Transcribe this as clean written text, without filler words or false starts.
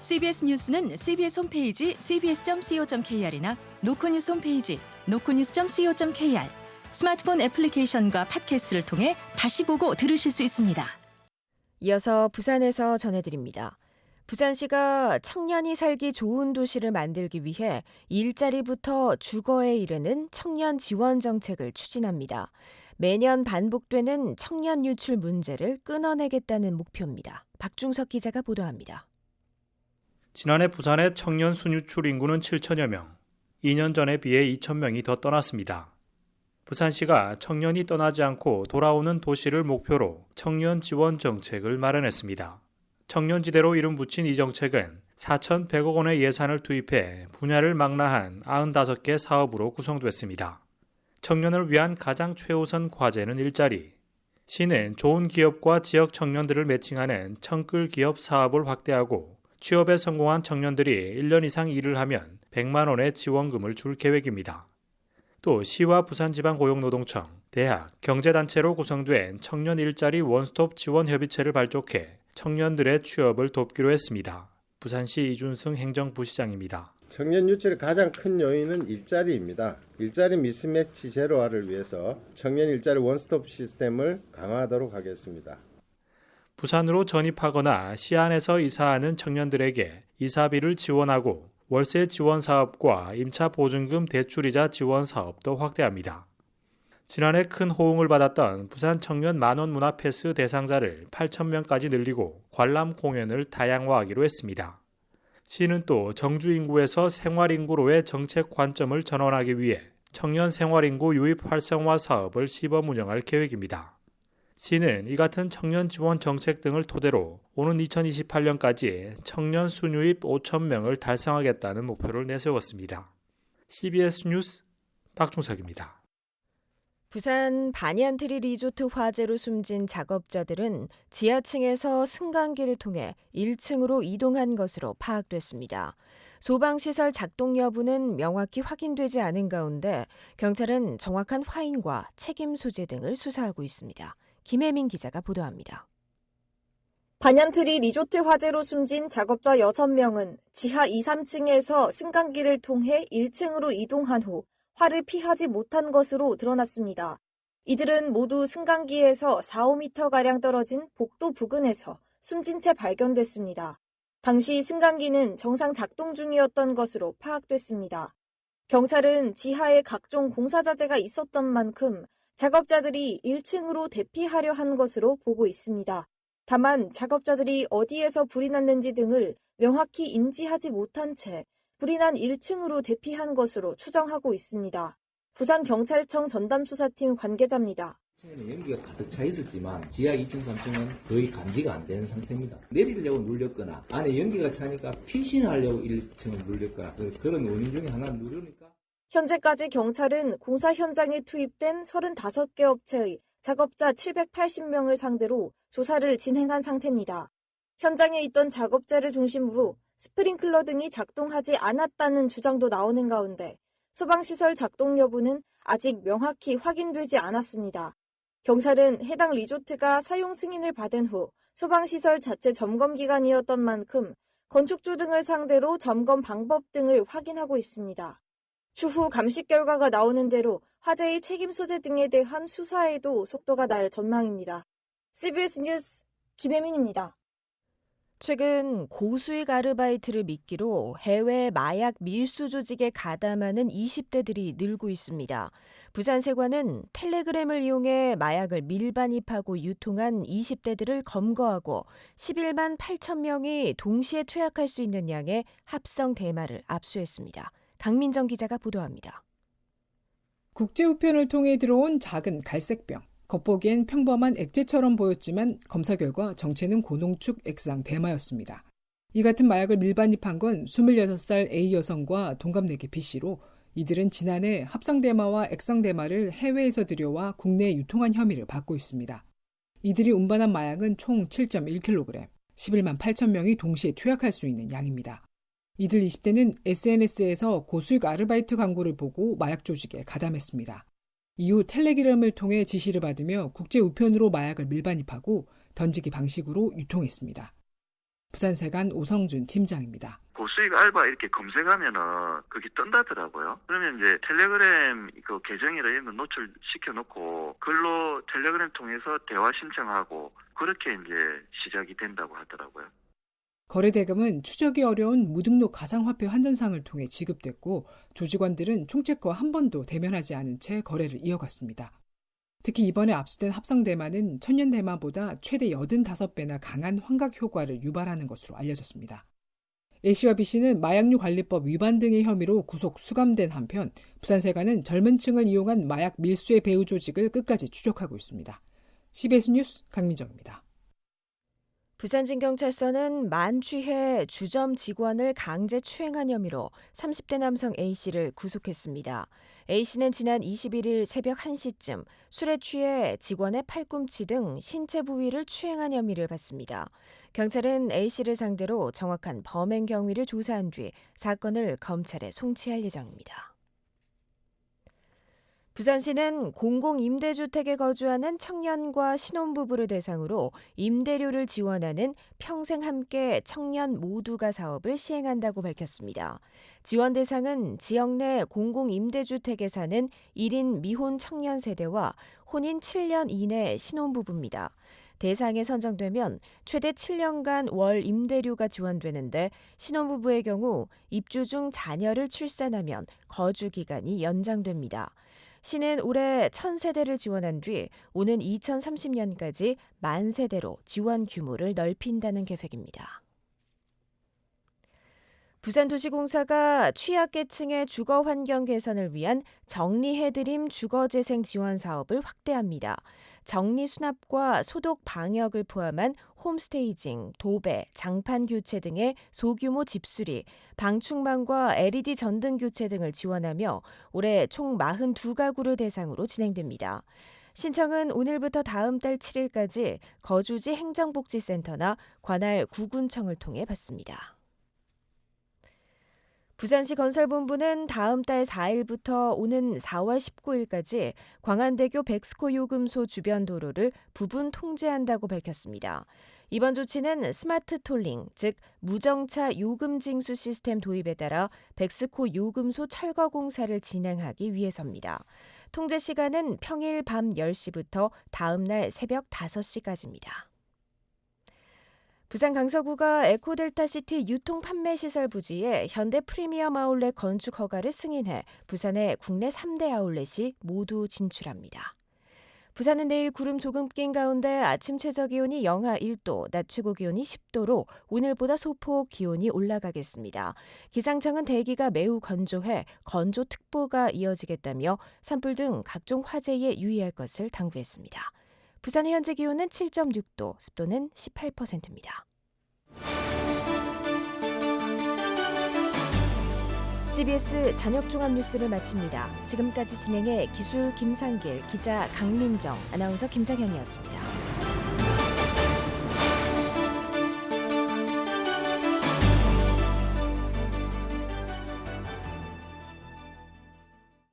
CBS 뉴스는 CBS 홈페이지 cbs.co.kr이나 노코뉴스 홈페이지 노코뉴스.co.kr, 스마트폰 애플리케이션과 팟캐스트를 통해 다시 보고 들으실 수 있습니다. 이어서 부산에서 전해드립니다. 부산시가 청년이 살기 좋은 도시를 만들기 위해 일자리부터 주거에 이르는 청년 지원 정책을 추진합니다. 매년 반복되는 청년 유출 문제를 끊어내겠다는 목표입니다. 박중석 기자가 보도합니다. 지난해 부산의 청년 순유출 인구는 7천여 명, 2년 전에 비해 2천 명이 더 떠났습니다. 부산시가 청년이 떠나지 않고 돌아오는 도시를 목표로 청년 지원 정책을 마련했습니다. 청년지대로 이름 붙인 이 정책은 4,100억 원의 예산을 투입해 분야를 망라한 95개 사업으로 구성됐습니다. 청년을 위한 가장 최우선 과제는 일자리. 시는 좋은 기업과 지역 청년들을 매칭하는 청끌 기업 사업을 확대하고 취업에 성공한 청년들이 1년 이상 일을 하면 100만 원의 지원금을 줄 계획입니다. 또 시와 부산지방고용노동청, 대학, 경제단체로 구성된 청년 일자리 원스톱 지원협의체를 발족해 청년들의 취업을 돕기로 했습니다. 부산시 이준승 행정부시장입니다. 청년 유출의 가장 큰 요인은 일자리입니다. 일자리 미스매치 제로화를 위해서 청년 일자리 원스톱 시스템을 강화하도록 하겠습니다. 부산으로 전입하거나 시안에서 이사하는 청년들에게 이사비를 지원하고 월세 지원 사업과 임차 보증금 대출이자 지원 사업도 확대합니다. 지난해 큰 호응을 받았던 부산 청년 만원 문화 패스 대상자를 8,000명까지 늘리고 관람 공연을 다양화하기로 했습니다. 시는 또 정주 인구에서 생활 인구로의 정책 관점을 전환하기 위해 청년 생활 인구 유입 활성화 사업을 시범 운영할 계획입니다. 시는 이 같은 청년 지원 정책 등을 토대로 오는 2028년까지 청년 순유입 5,000명을 달성하겠다는 목표를 내세웠습니다. CBS 뉴스 박중석입니다. 부산 반얀트리 리조트 화재로 숨진 작업자들은 지하층에서 승강기를 통해 1층으로 이동한 것으로 파악됐습니다. 소방시설 작동 여부는 명확히 확인되지 않은 가운데 경찰은 정확한 화인과 책임 소재 등을 수사하고 있습니다. 김혜민 기자가 보도합니다. 반얀트리 리조트 화재로 숨진 작업자 6명은 지하 2, 3층에서 승강기를 통해 1층으로 이동한 후 화를 피하지 못한 것으로 드러났습니다. 이들은 모두 승강기에서 4, 5m가량 떨어진 복도 부근에서 숨진 채 발견됐습니다. 당시 승강기는 정상 작동 중이었던 것으로 파악됐습니다. 경찰은 지하에 각종 공사 자재가 있었던 만큼 작업자들이 1층으로 대피하려 한 것으로 보고 있습니다. 다만 작업자들이 어디에서 불이 났는지 등을 명확히 인지하지 못한 채 불이 난 1층으로 대피한 것으로 추정하고 있습니다. 부산경찰청 전담수사팀 관계자입니다. 1층에는 연기가 가득 차 있었지만 지하 2층, 3층은 거의 감지가 안 되는 상태입니다. 내리려고 눌렸거나 안에 연기가 차니까 피신하려고 1층을 눌렸거나 그런 원인 중에 하나를 누르니까. 현재까지 경찰은 공사 현장에 투입된 35개 업체의 작업자 780명을 상대로 조사를 진행한 상태입니다. 현장에 있던 작업자를 중심으로 스프링클러 등이 작동하지 않았다는 주장도 나오는 가운데 소방시설 작동 여부는 아직 명확히 확인되지 않았습니다. 경찰은 해당 리조트가 사용 승인을 받은 후 소방시설 자체 점검 기간이었던 만큼 건축주 등을 상대로 점검 방법 등을 확인하고 있습니다. 추후 감식 결과가 나오는 대로 화재의 책임 소재 등에 대한 수사에도 속도가 날 전망입니다. CBS 뉴스 김혜민입니다. 최근 고수익 아르바이트를 미끼로 해외 마약 밀수 조직에 가담하는 20대들이 늘고 있습니다. 부산세관은 텔레그램을 이용해 마약을 밀반입하고 유통한 20대들을 검거하고 11만 8천 명이 동시에 투약할 수 있는 양의 합성 대마를 압수했습니다. 강민정 기자가 보도합니다. 국제우편을 통해 들어온 작은 갈색병. 겉보기엔 평범한 액체처럼 보였지만 검사 결과 정체는 고농축 액상 대마였습니다. 이 같은 마약을 밀반입한 건 26살 A 여성과 동갑내기 B씨로 이들은 지난해 합성 대마와 액상 대마를 해외에서 들여와 국내에 유통한 혐의를 받고 있습니다. 이들이 운반한 마약은 총 7.1kg, 11만 8천 명이 동시에 투약할 수 있는 양입니다. 이들 20대는 SNS에서 고수익 아르바이트 광고를 보고 마약 조직에 가담했습니다. 이후 텔레그램을 통해 지시를 받으며 국제 우편으로 마약을 밀반입하고 던지기 방식으로 유통했습니다. 부산세관 오성준 팀장입니다. 고수익 알바 이렇게 검색하면은 그게 뜬다더라고요. 그러면 이제 텔레그램 그 계정이나 이런 거 노출시켜 놓고 글로 텔레그램 통해서 대화 신청하고 그렇게 이제 시작이 된다고 하더라고요. 거래 대금은 추적이 어려운 무등록 가상화폐 환전상을 통해 지급됐고 조직원들은 총책과 한 번도 대면하지 않은 채 거래를 이어갔습니다. 특히 이번에 압수된 합성 대마는 천연 대마보다 최대 85배나 강한 환각 효과를 유발하는 것으로 알려졌습니다. A씨와 B씨는 마약류 관리법 위반 등의 혐의로 구속 수감된 한편 부산세관은 젊은 층을 이용한 마약 밀수의 배후 조직을 끝까지 추적하고 있습니다. CBS 뉴스 강민정입니다. 부산진경찰서는 만취해 주점 직원을 강제 추행한 혐의로 30대 남성 A씨를 구속했습니다. A씨는 지난 21일 새벽 1시쯤 술에 취해 직원의 팔꿈치 등 신체 부위를 추행한 혐의를 받습니다. 경찰은 A씨를 상대로 정확한 범행 경위를 조사한 뒤 사건을 검찰에 송치할 예정입니다. 부산시는 공공임대주택에 거주하는 청년과 신혼부부를 대상으로 임대료를 지원하는 평생 함께 청년 모두가 사업을 시행한다고 밝혔습니다. 지원 대상은 지역 내 공공임대주택에 사는 1인 미혼 청년 세대와 혼인 7년 이내 신혼부부입니다. 대상에 선정되면 최대 7년간 월 임대료가 지원되는데 신혼부부의 경우 입주 중 자녀를 출산하면 거주 기간이 연장됩니다. 시는 올해 1000세대를 지원한 뒤 오는 2030년까지 10,000세대로 지원 규모를 넓힌다는 계획입니다. 부산도시공사가 취약계층의 주거 환경 개선을 위한 정리해드림 주거재생 지원 사업을 확대합니다. 정리수납과 소독 방역을 포함한 홈스테이징, 도배, 장판 교체 등의 소규모 집수리, 방충망과 LED 전등 교체 등을 지원하며 올해 총 42가구를 대상으로 진행됩니다. 신청은 오늘부터 다음 달 7일까지 거주지 행정복지센터나 관할 구군청을 통해 받습니다. 부산시 건설본부는 다음 달 4일부터 오는 4월 19일까지 광안대교 백스코 요금소 주변 도로를 부분 통제한다고 밝혔습니다. 이번 조치는 스마트 톨링, 즉 무정차 요금 징수 시스템 도입에 따라 백스코 요금소 철거 공사를 진행하기 위해서입니다. 통제 시간은 평일 밤 10시부터 다음 날 새벽 5시까지입니다. 부산 강서구가 에코델타시티 유통판매시설 부지에 현대 프리미엄 아울렛 건축 허가를 승인해 부산의 국내 3대 아울렛이 모두 진출합니다. 부산은 내일 구름 조금 낀 가운데 아침 최저기온이 영하 1도, 낮 최고기온이 10도로 오늘보다 소폭 기온이 올라가겠습니다. 기상청은 대기가 매우 건조해 건조특보가 이어지겠다며 산불 등 각종 화재에 유의할 것을 당부했습니다. 부산의 현재 기온은 7.6도, 습도는 18%입니다. CBS 저녁 종합 뉴스를 마칩니다. 지금까지 진행해 기술 김상길, 기자 강민정, 아나운서 김장현이었습니다.